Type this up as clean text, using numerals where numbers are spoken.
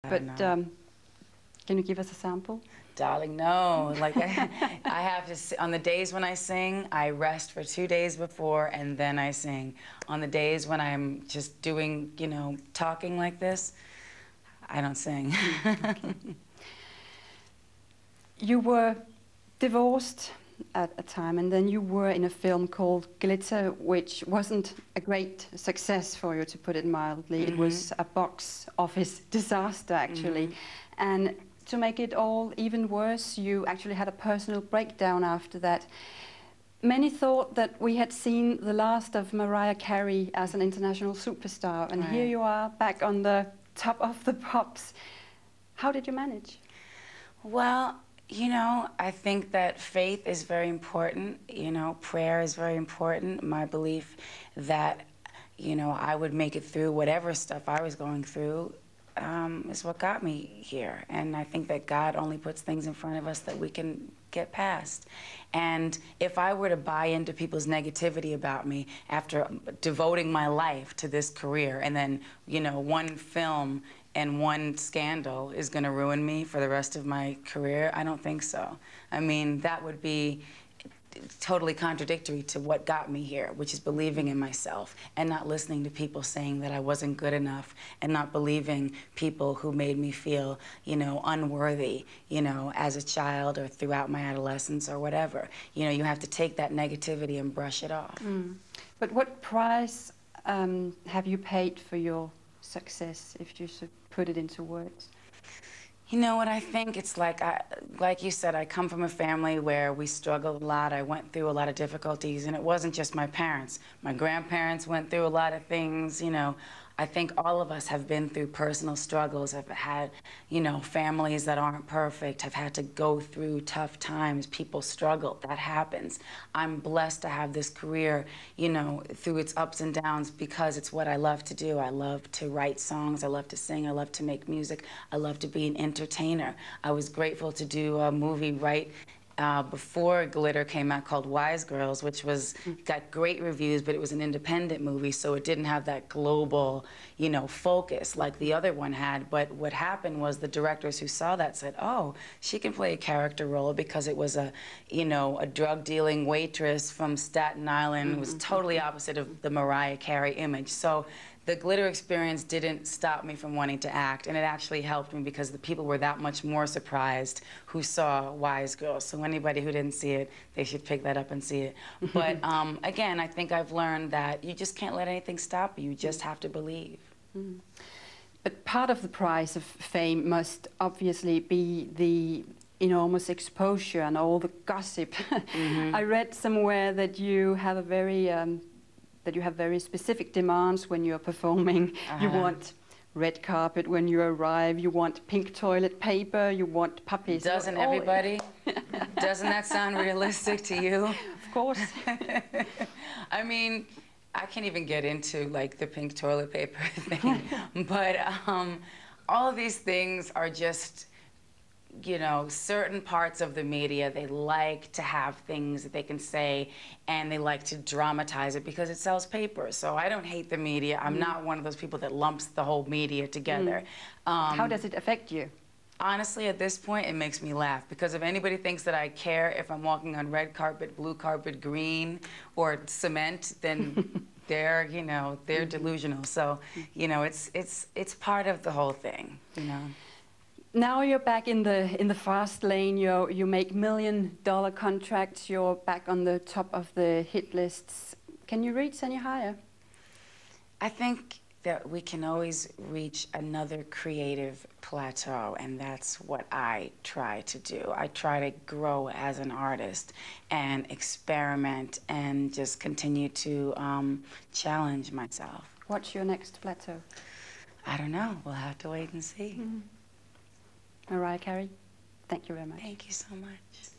But No. can you give us a sample? Darling, no. Like I have to, on the days when I sing, I rest for 2 days before and then I sing. On the days when I'm just doing, you know, talking like this, I don't sing. Okay. You were divorced at a time, and then you were in a film called Glitter, which wasn't a great success for you, to put it mildly. It was a box office disaster, actually. And to make it all even worse, you actually had a personal breakdown after that. Many thought that we had seen the last of Mariah Carey as an international superstar, and here you are back on the top of the pops. How did you manage? Well, you know, I think that faith is very important. You know, prayer is very important. My belief that, you know, I would make it through whatever stuff I was going through is what got me here. And I think that God only puts things in front of us that we can get past. And if I were to buy into people's negativity about me after devoting my life to this career, and then, you know, one film and one scandal is going to ruin me for the rest of my career, I don't think so. I mean, that would be totally contradictory to what got me here, which is believing in myself and not listening to people saying that I wasn't good enough, and not believing people who made me feel, you know, unworthy, you know, as a child or throughout my adolescence or whatever. You know, you have to take that negativity and brush it off. But what price have you paid for your success, if you should put it into words? You know what, I think it's like you said, I come from a family where we struggled a lot. I went through a lot of difficulties, and it wasn't just my parents. My grandparents went through a lot of things, you know. I think all of us have been through personal struggles, have had, you know, families that aren't perfect, have had to go through tough times. People struggle, that happens. I'm blessed to have this career, you know, through its ups and downs, because it's what I love to do. I love to write songs, I love to sing, I love to make music, I love to be an entertainer. I was grateful to do a movie before Glitter came out called Wise Girls, which got great reviews, but it was an independent movie, so it didn't have that global, you know, focus like the other one had. But what happened was the directors who saw that said, oh, she can play a character role, because it was a, you know, a drug-dealing waitress from Staten Island. It was totally opposite of the Mariah Carey image. So the Glitter experience didn't stop me from wanting to act, and it actually helped me because the people were that much more surprised who saw Wise Girls. So anybody who didn't see it, they should pick that up and see it. But again, I think I've learned that you just can't let anything stop you. You just have to believe. But part of the price of fame must obviously be the enormous exposure and all the gossip. I read somewhere that you have a very specific demands when you're performing. You want red carpet when you arrive, you want pink toilet paper, you want puppies. Doesn't everybody? Doesn't that sound realistic to you? Of course. I mean, I can't even get into like the pink toilet paper thing, but all of these things are just, you know, certain parts of the media, they like to have things that they can say, and they like to dramatize it because it sells paper. So I don't hate the media. I'm not one of those people that lumps the whole media together. How does it affect you? Honestly, at this point, it makes me laugh, because if anybody thinks that I care if I'm walking on red carpet, blue carpet, green, or cement, then they're, you know, they're delusional. So, you know, it's part of the whole thing, you know. Now you're back in the fast lane. You make $1 million contracts. You're back on the top of the hit lists. Can you reach any higher? I think that we can always reach another creative plateau, and that's what I try to do. I try to grow as an artist and experiment and just continue to challenge myself. What's your next plateau? I don't know. We'll have to wait and see. Mariah Carey, thank you very much. Thank you so much.